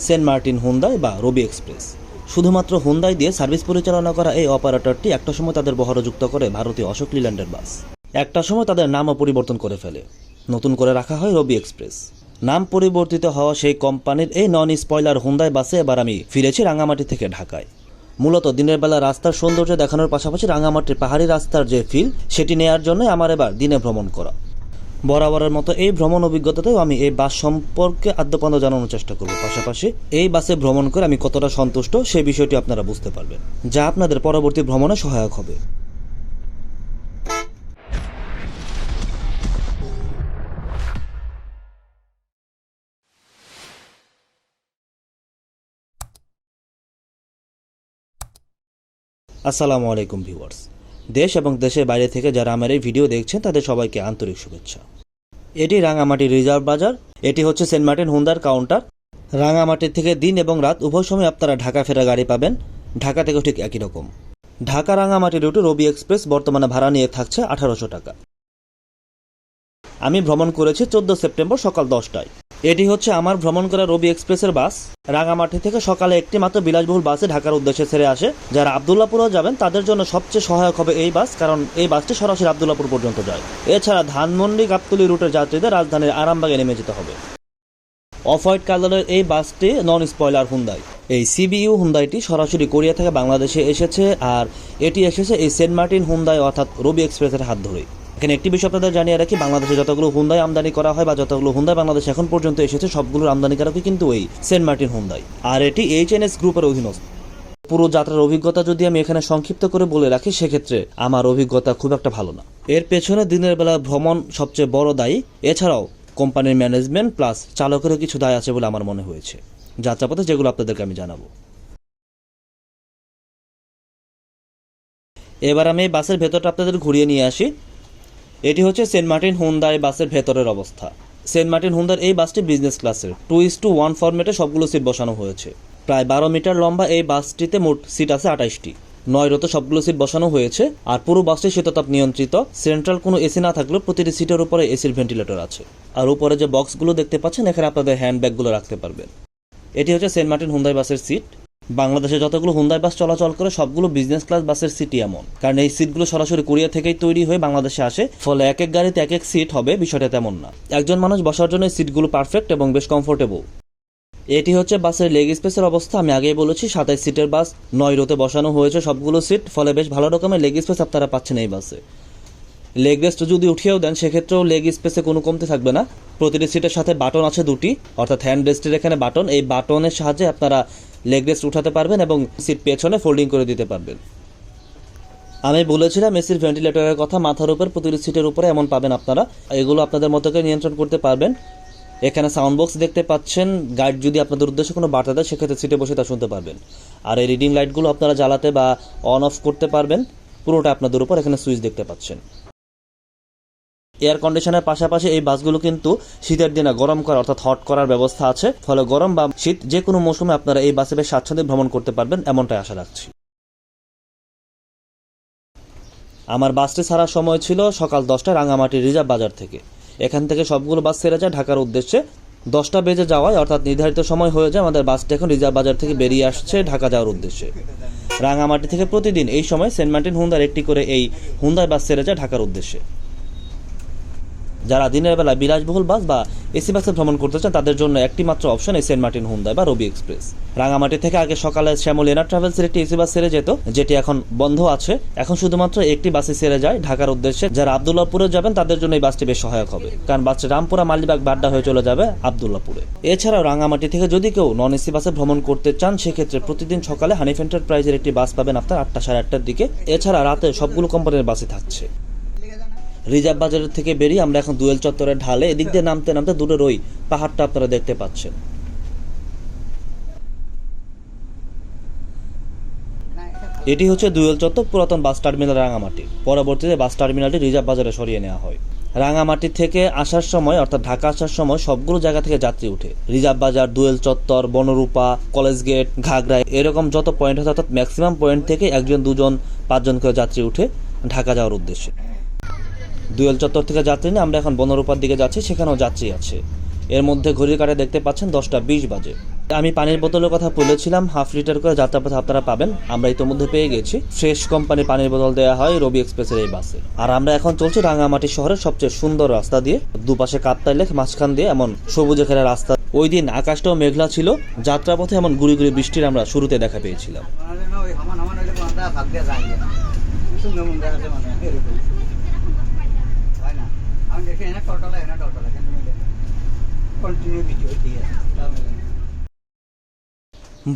Saint Martin Hyundai বা রবি express. শুধুমাত্র Hyundai দিয়ে সার্ভিস পরিচালনা করা এই অপারেটরটি একটা সময় তাদের বহরযুক্ত করে ভারতীয় অশোক লিল্যান্ডের বাস। একটা সময় তাদের নামও পরিবর্তন করে ফেলে, নতুন করে রাখা হয় রবি এক্সপ্রেস। নাম পরিবর্তিত হওয়া সেই কোম্পানির এই নন স্পয়লার হুন্দাই বাসে এবার আমি ফিরেছি রাঙামাটি থেকে ঢাকায়। মূলত দিনের বেলা রাস্তার সৌন্দর্য দেখানোর পাশাপাশি রাঙামাটির পাহাড়ি রাস্তার যে ফিল সেটি নেয়ার জন্য আমার এবার দিনে ভ্রমণ করা। বরাবরের মতো এই ভ্রমণ অভিজ্ঞতাতেও আমি এই বাস সম্পর্কে আদ্যপান্ত জানানোর চেষ্টা করব। পাশাপাশি এই বাসে ভ্রমণ করে আমি কতটা সন্তুষ্ট সেই বিষয়টি আপনারা বুঝতে পারবেন, যা আপনাদের পরবর্তী ভ্রমণে সহায়ক হবে। আসসালামু আলাইকুম ভিউয়ার্স। দেশ এবং দেশের বাইরে থেকে যারা আমার এই ভিডিও দেখছেন তাদের সবাইকে আন্তরিক শুভেচ্ছা। এটি রাঙামাটি রিজার্ভ বাজার। এটি হচ্ছে সেন্ট মার্টিন হুন্দার কাউন্টার। রাঙামাটি থেকে দিন এবং রাত উভয় সময় আপনারা ঢাকা ফেরা গাড়ি পাবেন। ঢাকা থেকেও ঠিক একই রকম। ঢাকা রাঙামাটি রুটে রবি এক্সপ্রেস বর্তমানে ভাড়া নিয়ে থাকছে 1800 টাকা। আমি ভ্রমণ করেছি 14 সেপ্টেম্বর সকাল 10টায়। এটি হচ্ছে আমার ভ্রমণ করা রবি এক্সপ্রেসের বাস। রাঙামাটি থেকে সকালে একটি মাত্র বিলাসবহুল বাসে ঢাকার উদ্দেশ্যে ছেড়ে আসে। যারা আবদুল্লাপুরও যাবেন তাদের জন্য সবচেয়ে সহায়ক হবে এই বাস, কারণ এই বাসটি সরাসরি আবদুল্লাপুর পর্যন্ত যায়। এছাড়া ধানমন্ডি গাবতলী রুটের যাত্রীদের রাজধানীর আরামবাগে নেমে যেতে হবে। অফ হোয়াইট কালারের এই বাসটি নন স্পয়লার হুন্দাই। এই সিবিইউ হুন্দাইটি সরাসরি কোরিয়া থেকে বাংলাদেশে এসেছে, আর এটি এসেছে এই সেন্ট মার্টিন হুন্দাই অর্থাৎ রবি এক্সপ্রেসের হাত ধরেই। এখানে একটি বিষয় আপনাদের জানিয়ে রাখি, বাংলাদেশে যতগুলো হুন্দাই আমদানি করা হয় বা যতগুলো হুন্দাই বাংলাদেশে এখন পর্যন্ত এসেছে সবগুলোর আমদানিকারকই কিন্তু এই সেন্ট মার্টিন হুন্দাই, আর এটি এইচএনএস গ্রুপের অধীনস্থ। পুরো যাত্রার অভিজ্ঞতা যদি আমি এখানে সংক্ষিপ্ত করে বলে রাখি, সেক্ষেত্রে আমার অভিজ্ঞতা খুব একটা ভালো না। এর পেছনে দিনের বেলা ভ্রমণ সবচেয়ে বড় দায়ী। এছাড়াও কোম্পানির ম্যানেজমেন্ট প্লাস চালকেরও কিছু দায় আছে বলে আমার মনে হয়েছে যাত্রাপথে, যেগুলো আপনাদেরকে আমি জানাবো। এবার আমি এই বাসের ভেতরটা আপনাদের ঘুরিয়ে নিয়ে আসি। এটি হচ্ছে সেন্ট মার্টিন হুন্দাই বাসের ভেতরের অবস্থা। সেন্ট মার্টিন হুন্দার এই বাসটি বিজনেস ক্লাসের 2:1 ফরম্যাটে সবগুলো সিট বসানো হয়েছে। প্রায় 12 মিটার লম্বা এই বাসটিতে মোট সিট আছে 28টি। 9 রোতে সবগুলো সিট বসানো হয়েছে, আর পুরো বাসটি শীততাপ নিয়ন্ত্রিত। সেন্ট্রাল কোনো এসি না থাকলেও প্রতিটি সিটের উপরে এসির ভেন্টিলেটর আছে। আর উপরে যে বক্সগুলো দেখতে পাচ্ছেন, এখানে আপনাদের হ্যান্ডব্যাগগুলো রাখতে পারবেন। এটি হচ্ছে সেন্ট মার্টিন হুন্দাই বাসের সিট। বাংলাদেশে যতগুলো হুন্দাই বাস চলাচল করে সবগুলো বিজনেস ক্লাস বাসের সিটই এমন, কারণ এই সিটগুলো সরাসরি কোরিয়া থেকেই তৈরি হয়ে বাংলাদেশে আসে। ফলে এক এক গাড়িতে এক এক সিট হবে, বিষয়টা তেমন না। একজন মানুষ বসার জন্য এই সিটগুলো পারফেক্ট এবং বেশ কমফোর্টেবল। এটি হচ্ছে বাসের লেগ স্পেসের অবস্থা। আমি আগেই বলেছি 27 সিটের বাস, 9 রোতে বসানো হয়েছে সবগুলো সিট। ফলে বেশ ভালো রকমের লেগ স্পেস আপনারা পাচ্ছেন এই বাসে। লেগ রেস্ট যদি উঠিয়েও দেন, সেক্ষেত্রেও লেগ স্পেসে কোনো কমতি থাকবে না। প্রতিটি সিটের সাথে বাটন আছে 2টি, অর্থাৎ হ্যান্ড রেস্টের এখানে বাটন। এই বাটনের সাহায্যে আপনারা লেগ রেস্ট উঠাতে পারবেন এবং সিট পেছনে ফোল্ডিং করে দিতে পারবেন। আমি বলেছিলাম এসির ভেন্টিলেটরের কথা। মাথার উপর প্রতিটি সিটের উপরে এমন পাবেন আপনারা। এগুলো আপনাদের মতো করে নিয়ন্ত্রণ করতে পারবেন। এখানে সাউন্ড বক্স দেখতে পাচ্ছেন। গাইড যদি আপনাদের উদ্দেশ্যে কোনো বার্তা দেয়, সেক্ষেত্রে সিটে বসে তা শুনতে পারবেন। আর এই রিডিং লাইটগুলো আপনারা জ্বালাতে বা অন অফ করতে পারবেন। পুরোটা আপনাদের উপর। এখানে সুইচ দেখতে পাচ্ছেন। এয়ার কন্ডিশনের পাশাপাশি এই বাসগুলো কিন্তু শীতের দিনে গরম করা অর্থাৎ হট করার ব্যবস্থা আছে। ফলে গরম বা শীত যে কোনো মৌসুমে আপনারা এই বাসে বেশ স্বাচ্ছন্দ্যে ভ্রমণ করতে পারবেন, এমনটাই আশা রাখছি। আমার বাসটি ছাড়ার সময় ছিল সকাল 10টায় রাঙামাটি রিজার্ভ বাজার থেকে। এখান থেকে সবগুলো বাস ছেড়ে যায় ঢাকার উদ্দেশ্যে। 10টা বেজে যাওয়ায় অর্থাৎ নির্ধারিত সময় হয়ে যায়, আমাদের বাসটি এখন রিজার্ভ বাজার থেকে বেরিয়ে আসছে ঢাকা যাওয়ার উদ্দেশ্যে। রাঙামাটি থেকে প্রতিদিন এই সময় সেন্ট মার্টিন হুন্দার একটি করে এই হুন্দাই বাস ছেড়ে যায় ঢাকার উদ্দেশ্যে। যারা দিনের বেলা বিলাসবহুল বাস বা এসি বাসে ভ্রমণ করতে চান, তাদের জন্য একটি মাত্র অপশন এই সেন্ট মার্টিন হুন্দাই বা রবি এক্সপ্রেস। রাঙামাটি থেকে আগে সকালে শ্যামল এনার ট্রাভেলসের একটি এসি বাস ছেড়ে যেত, যেটি এখন বন্ধ আছে। এখন শুধুমাত্র একটি বাসে ছেড়ে যায় ঢাকার উদ্দেশ্যে। যারা আবদুল্লাপুরে যাবেন তাদের জন্য এই বাসটি বেশ সহায়ক হবে, কারণ বাসটি রামপুরা মালিবাগ বাড্ডা হয়ে চলে যাবে আবদুল্লাপুরে। এছাড়াও রাঙামাটি থেকে যদি কেউ নন এসি বাসে ভ্রমণ করতে চান, সেক্ষেত্রে প্রতিদিন সকালে হানিফ এন্টারপ্রাইজের একটি বাস পাবেন আপনার 8টা সাড়ে 8টার দিকে। এছাড়া রাতে সবগুলো কোম্পানির বাসই থাকছে। রিজার্ভ বাজারের থেকে বেরিয়ে আমরা এখন দুয়েল চত্বরের ঢালে এদিক দিয়ে নামতে নামতে দূরের ওই পাহাড়টা আপনারা দেখতে পাচ্ছেন। এটি হচ্ছে দুয়েল চত্বর, পুরাতন বাস টার্মিনাল রাঙামাটি। পরবর্তীতে বাস টার্মিনালটি রিজার্ভ বাজারে সরিয়ে নেওয়া হয়। রাঙামাটি থেকে আসার সময় অর্থাৎ ঢাকা আসার সময় সবগুলো জায়গা থেকে যাত্রী উঠে। রিজার্ভ বাজার, দুয়েল চত্বর, বনরূপা, কলেজ গেট, ঘাগড়া, এরকম যত পয়েন্ট আছে অর্থাৎ ম্যাক্সিমাম পয়েন্ট থেকে 1 2 5 করে যাত্রী উঠে ঢাকা যাওয়ার উদ্দেশ্যে। দুয়েল চত্বর থেকে যাত্রী নিয়ে আমরা এখন বনরূপার দিকে যাচ্ছি, সেখানেও যাত্রী আছে। এর মধ্যে ঘড়ির কাঁটায় দেখতে পাচ্ছেন 10টা 20 বাজে। আমি পানির বোতলের কথা বলেছিলাম, 1/2 লিটার করে যাত্রাপথে আপনারা পাবেন। আমরা ইতিমধ্যে পেয়ে গেছি। ফ্রেশ কোম্পানির পানির বোতল দেওয়া হয় রবি এক্সপ্রেসের এই বাসে। আর আমরা এখন চলছি রাঙামাটি শহরের সবচেয়ে সুন্দর রাস্তা দিয়ে, দুপাশে কাপ্তাই লেক, মাঝখান দিয়ে এমন সবুজে ঘেরা রাস্তা। ওই দিন আকাশটাও মেঘলা ছিল, যাত্রাপথে এমন গুড়ি গুড়ি বৃষ্টির আমরা শুরুতে দেখা পেয়েছিলাম।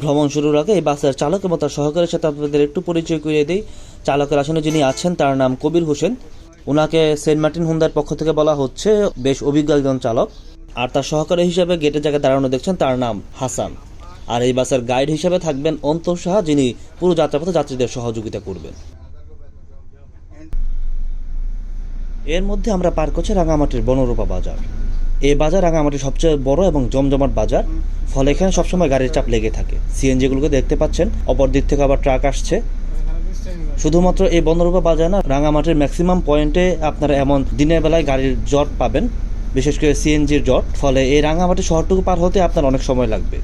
ভ্রমণ শুরুর আগে এই বাসের চালক এবং তার সহকারীর সাথে আপনাদের একটু পরিচয় করিয়ে দিই। চালকের আসনে যিনি আছেন তার নাম কবির হোসেন। ওনাকে সেন্ট মার্টিন হুন্দার পক্ষ থেকে বলা হচ্ছে বেশ অভিজ্ঞ একজন চালক। আর তার সহকারী হিসেবে গেটের জায়গায় দাঁড়ানো দেখছেন, তার নাম হাসান। আর এই বাসের গাইড হিসেবে থাকবেন অন্তর সাহা, যিনি পুরো যাত্রাপথে যাত্রীদের সহযোগিতা করবেন। এর মধ্যে আমরা পার করছি রাঙামাটির বনরূপা বাজার। এই বাজার রাঙামাটির সবচেয়ে বড় এবং জমজমাট বাজার, ফলে এখানে সবসময় গাড়ির চাপ লেগে থাকে। সিএনজিগুলোকে দেখতে পাচ্ছেন, অপর দিক থেকে আবার ট্রাক আসছে। শুধুমাত্র এই বনরূপা বাজার না, রাঙামাটির ম্যাক্সিমাম পয়েন্টে আপনারা এমন দিনের বেলায় গাড়ির জট পাবেন, বিশেষ করে সিএনজির জট। ফলে এই রাঙামাটি শহরটুকু পার হতে আপনার অনেক সময় লাগবে।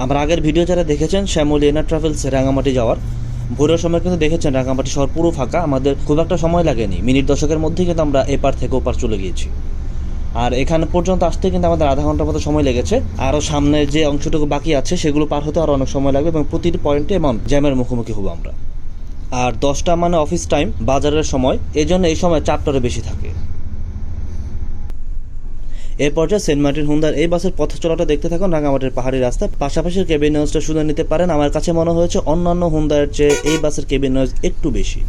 আমরা আগের ভিডিও যারা দেখেছেন শ্যামলী এনার ট্রাভেলস রাঙামাটি যাওয়ার, ভোরের সময় কিন্তু দেখেছেন রাঙামাটি শহর পুরো ফাঁকা। আমাদের খুব একটা সময় লাগেনি, মিনিট 10-এর মধ্যেই কিন্তু আমরা এপার থেকে ওপার চলে গিয়েছি। আর এখানে পর্যন্ত আসতে কিন্তু আমাদের আধা ঘন্টার মতো সময় লেগেছে। আরও সামনের যে অংশটুকু বাকি আছে সেগুলো পার হতে আরও অনেক সময় লাগবে, এবং প্রতিটি পয়েন্টে এমন জ্যামের মুখোমুখি হবো আমরা। আর 10টা মানে অফিস টাইম, বাজারের সময়, এই জন্য এই সময় চাপটারও বেশি থাকে। এই পর্যায়ে সেন্ট মার্টিন হুন্দার এই বাসের পথ চলাটা দেখতে থাকুন। রাঙামাটির পাহাড়ি রাস্তা, পাশাপাশি কেবিন নয়েজটা শুনে নিতে পারেন। আমার কাছে মনে হয়েছে অন্যান্য হুন্দার চেয়ে এই বাসের কেবিন নয়েজ একটু বেশি।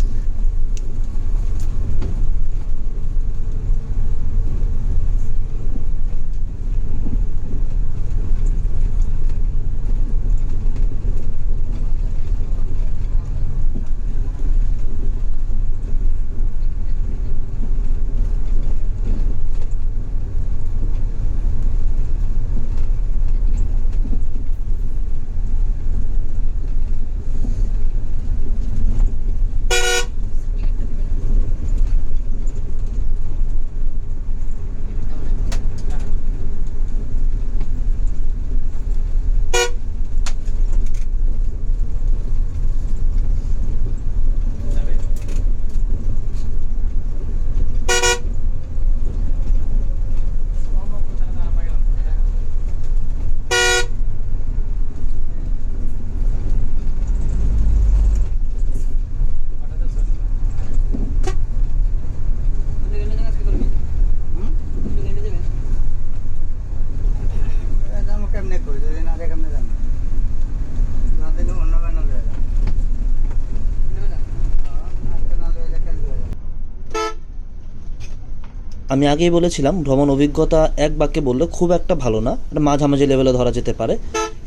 আমি আগেই বলেছিলাম ভ্রমণ অভিজ্ঞতা এক বাক্যে বললে খুব একটা ভালো না, মাঝামাঝি লেভেলে ধরা যেতে পারে।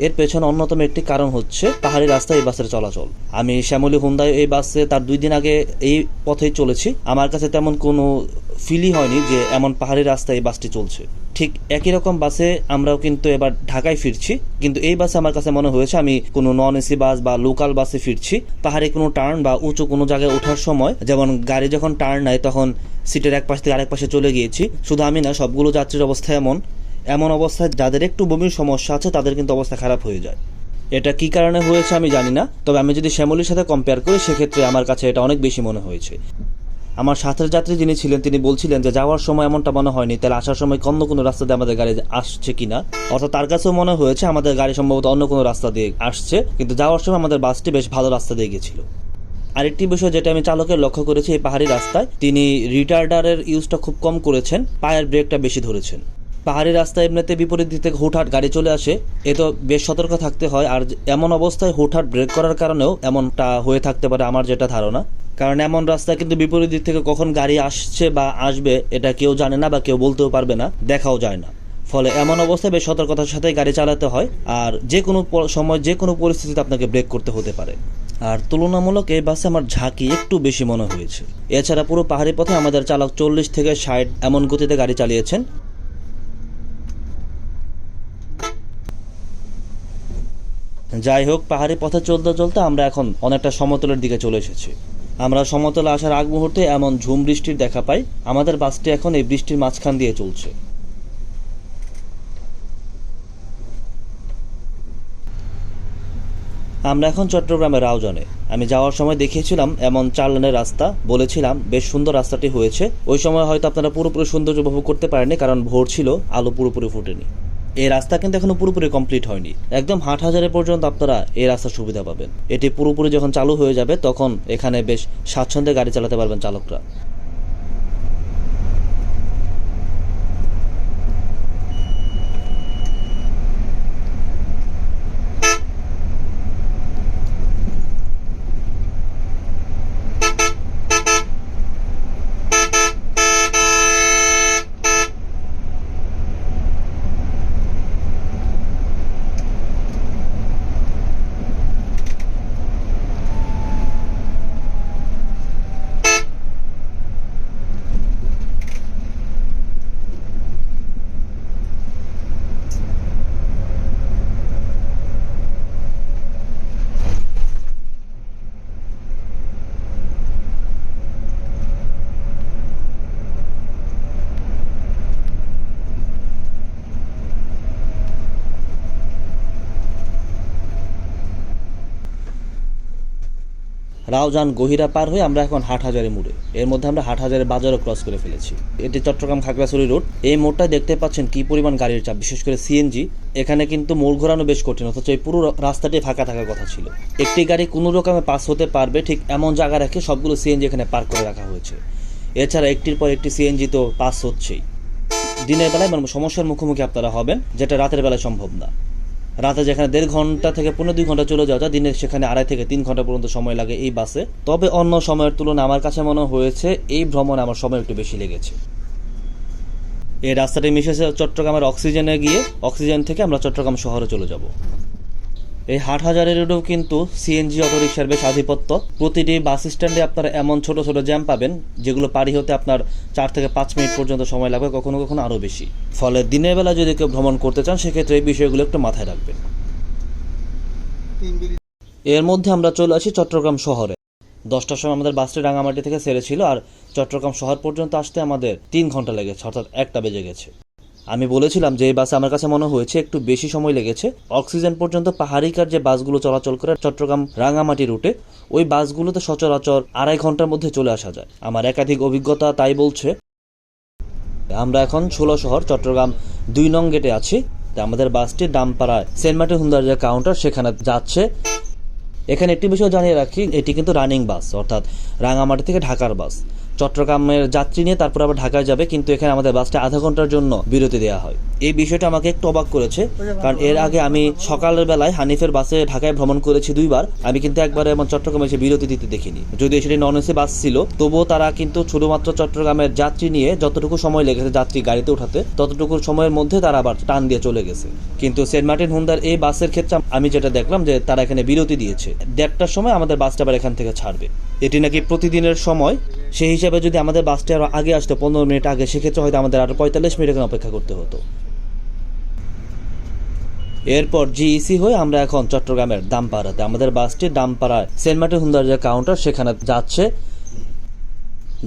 এর পেছনে অন্যতম একটি কারণ হচ্ছে পাহাড়ি রাস্তায় এই বাসের চলাচল। আমি শ্যামলী হুন্দায় এই বাসে তার 2 দিন আগে এই পথেই চলেছি। আমার কাছে তেমন কোনো ফিলই হয়নি যে এমন পাহাড়ি রাস্তায় এই বাসটি চলছে। ঠিক একই রকম বাসে আমরাও কিন্তু এবার ঢাকায় ফিরছি, কিন্তু এই বাসে আমার কাছে মনে হয়েছে আমি কোনো নন এসি বাস বা লোকাল বাসে ফিরছি। পাহাড়ে কোনো টার্ন বা উঁচু কোনো জায়গায় ওঠার সময় যেমন গাড়ি যখন টার্ন নেয় তখন সিটের এক পাশ থেকে আরেক পাশে চলে গিয়েছি। শুধু আমি না, সবগুলো যাত্রীর অবস্থা এমন অবস্থায় যাদের একটু বমির সমস্যা আছে তাদের কিন্তু অবস্থা খারাপ হয়ে যায়। এটা কি কারণে হয়েছে আমি জানি না, তবে আমি যদি শ্যামলীর সাথে কম্পেয়ার করি সেক্ষেত্রে আমার কাছে এটা অনেক বেশি মনে হয়েছে। আমার সাথের যাত্রী যিনি ছিলেন তিনি বলছিলেন যে যাওয়ার সময় এমনটা মনে হয়নি, তাহলে আসার সময় অন্য কোনো রাস্তা দিয়ে আমাদের গাড়ি আসছে কিনা। অর্থাৎ তার কাছেও মনে হয়েছে আমাদের গাড়ি সম্ভবত অন্য কোনো রাস্তা দিয়ে আসছে, কিন্তু যাওয়ার সময় আমাদের বাসটি বেশ ভালো রাস্তা দিয়ে গেছিল। আরেকটি বিষয় যেটা আমি চালকের লক্ষ্য করেছি, এই পাহাড়ি রাস্তায় তিনি রিটার্ডারের ইউজটা খুব কম করেছেন, পায়ের ব্রেকটা বেশি ধরেছেন। পাহাড়ি রাস্তায় এমনিতে বিপরীত দিক থেকে হুটহাট গাড়ি চলে আসে, এ তো বেশ সতর্ক থাকতে হয়। আর এমন অবস্থায় হুটহাট ব্রেক করার কারণেও এমনটা হয়ে থাকতে পারে আমার যেটা ধারণা, কারণ এমন রাস্তায় কিন্তু বিপরীত দিক থেকে কখন গাড়ি আসছে বা আসবে এটা কেউ জানে না বা কেউ বলতেও পারবে না, দেখাও যায় না। ফলে এমন অবস্থায় বেশ সতর্কতার সাথে গাড়ি চালাতে হয়, আর যে কোনো সময় যে কোনো পরিস্থিতিতে আপনাকে ব্রেক করতে হতে পারে। আর তুলনামূলক এই বাসে আমার ঝাঁকি একটু বেশি মনে হয়েছে। এছাড়া পুরো পাহাড়ি পথে আমাদের চালক 40 থেকে 60 এমন গতিতে গাড়ি চালিয়েছেন। যাই হোক, পাহাড়ি পথে চলতে চলতে আমরা এখন অনেকটা সমতলের দিকে চলে এসেছি। আমরা সমতলে আসার আগ মুহূর্তে এমন ঝুম বৃষ্টির দেখা পাই। আমাদের বাসটি এখন এই বৃষ্টির মাঝখান দিয়ে চলছে। আমরা এখন চট্টগ্রামের রাউজানে। আমি যাওয়ার সময় দেখিয়েছিলাম এমন 4 লেনের রাস্তা, বলেছিলাম বেশ সুন্দর রাস্তাটি হয়েছে। ওই সময় হয়তো আপনারা পুরোপুরি সৌন্দর্য উপভোগ করতে পারেননি, কারণ ভোর ছিল, আলো পুরোপুরি ফুটেনি। এই রাস্তা কিন্তু এখনো পুরোপুরি কমপ্লিট হয়নি। একদম হাটহাজারি পর্যন্ত আপনারা এই রাস্তার সুবিধা পাবেন। এটি পুরোপুরি যখন চালু হয়ে যাবে তখন এখানে বেশ স্বাচ্ছন্দ্যে গাড়ি চালাতে পারবেন চালকরা। রাউজান গহিরা পার হয়ে আমরা এখন হাটহাজারি মোড়ে। এর মধ্যে আমরা হাটহাজারি বাজারও ক্রস করে ফেলেছি। এটি চট্টগ্রাম খাগড়াছড়ি রোড। এই মোড়টা দেখতে পাচ্ছেন কি পরিমাণ গাড়ির চাপ, বিশেষ করে সিএনজি। এখানে কিন্তু মোড় ঘোরানো বেশ কঠিন, অথচ এই পুরো রাস্তাটি ফাঁকা থাকার কথা ছিল। একটি গাড়ি কোনো রকমে পাস হতে পারবে, ঠিক এমন জায়গা রেখে সবগুলো সিএনজি এখানে পার্ক করে রাখা হয়েছে। এছাড়া একটির পর একটি সিএনজি তো পাস হচ্ছেই। দিনের বেলায় সমস্যার মুখোমুখি আপনারা হবেন, যেটা রাতের বেলায় সম্ভব না। রাতে যেখানে 1.5 ঘন্টা থেকে 15-2 ঘন্টা চলে যাওয়া যায়, দিনে সেখানে 2.5 থেকে 3 ঘন্টা পর্যন্ত সময় লাগে এই বাসে। তবে অন্য সময়ের তুলনায় আমার কাছে মনে হয়েছে এই ভ্রমণে আমার সময় একটু বেশি লেগেছে। এই রাস্তাটি মিশেছে চট্টগ্রামের অক্সিজেনে গিয়ে, অক্সিজেন থেকে আমরা চট্টগ্রাম শহরে চলে যাব। এই হাটহাজারি রোডেও কিন্তু সিএনজি অটোরিকশার বেশ আধিপত্য। প্রতিটি বাস স্ট্যান্ডে আপনারা এমন ছোট ছোট জ্যাম পাবেন যেগুলো পারি হতে আপনার 4 থেকে 5 মিনিট পর্যন্ত সময় লাগবে, কখনো কখনো আরও বেশি। ফলে দিনের বেলা যদি কেউ ভ্রমণ করতে চান সেক্ষেত্রে এই বিষয়গুলো একটু মাথায় রাখবেন। এর মধ্যে আমরা চলে আসি চট্টগ্রাম শহরে। 10টার সময় আমাদের বাসটি রাঙামাটি থেকে ছেড়েছিল, আর চট্টগ্রাম শহর পর্যন্ত আসতে আমাদের 3 ঘন্টা লেগেছে, অর্থাৎ 1টা বেজে গেছে। আমি বলেছিলাম যে এই বাসে আমার কাছে মনে হয়েছে একটু বেশি সময় লেগেছে। অক্সিজেন পর্যন্ত পাহাড়িকার যে বাসগুলো চলাচল করে চট্টগ্রাম রাঙামাটি রুটে, ওই বাসগুলোতে সচরাচর 2.5 ঘন্টার মধ্যে চলে আসা যায়। আমার একাধিক অভিজ্ঞতা তাই বলছে। আমরা এখন 16 শহর চট্টগ্রাম 2 নং গেটে আছি। আমাদের বাসটি ডামপাড়ায় সেন্ট মার্টিন হুন্দার যে কাউন্টার সেখানে যাচ্ছে। এখানে একটি বিষয় জানিয়ে রাখি, এটি কিন্তু রানিং বাস, অর্থাৎ রাঙামাটি থেকে ঢাকার বাস। চট্টগ্রামের যাত্রী নিয়ে তারপর আবার ঢাকায় যাবে, কিন্তু এখানে আমাদের বাসটা আধা ঘন্টার জন্য বিরতি দেওয়া হয়। এই বিষয়টা আমাকে একটু অবাক করেছে, কারণ এর আগে আমি সকালের বেলায় হানিফের বাসে ঢাকায় ভ্রমণ করেছি 2 বার। আমি কিন্তু একবারে এমন চট্টগ্রামে এসে বিরতি দিতে দেখিনি। যদিও সেটি নন এসি বাস ছিল, তবুও তারা কিন্তু শুধুমাত্র চট্টগ্রামের যাত্রী নিয়ে যতটুকু সময় লেগেছে যাত্রী গাড়িতে উঠাতে, ততটুকু সময়ের মধ্যে তারা আবার টান দিয়ে চলে গেছে। কিন্তু সেন্ট মার্টিন হুন্দার এই বাসের ক্ষেত্রে আমি যেটা দেখলাম যে তারা এখানে বিরতি দিয়েছে। 1:30টার সময় আমাদের বাসটা আবার এখান থেকে ছাড়বে। এটি নাকি প্রতিদিনের সময়। সেই হিসাবে যদি আমাদের বাসটি আরও আগে আসতো, 15 মিনিট আগে, সেক্ষেত্রে হয়তো আমাদের আরও 45 মিনিট এখানে অপেক্ষা করতে হতো। এরপর জিইসি হয়ে আমরা এখন চট্টগ্রামের দামপাড়াতে। আমাদের বাসটি দামপাড়ায় সেন্ট মার্টিন হুন্দার যে কাউন্টার সেখানে যাচ্ছে।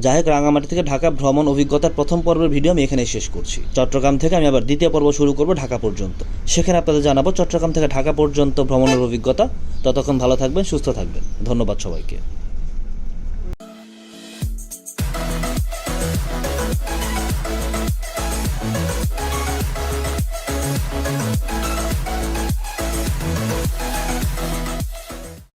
যাই হোক, রাঙামাটি থেকে ঢাকা ভ্রমণ অভিজ্ঞতার প্রথম পর্বের ভিডিও আমি এখানে শেষ করছি। চট্টগ্রাম থেকে আমি আবার দ্বিতীয় পর্ব শুরু করব ঢাকা পর্যন্ত। সেখানে আপনাদের জানাবো চট্টগ্রাম থেকে ঢাকা পর্যন্ত ভ্রমণের অভিজ্ঞতা। ততক্ষণ ভালো থাকবেন, সুস্থ থাকবেন। ধন্যবাদ সবাইকে।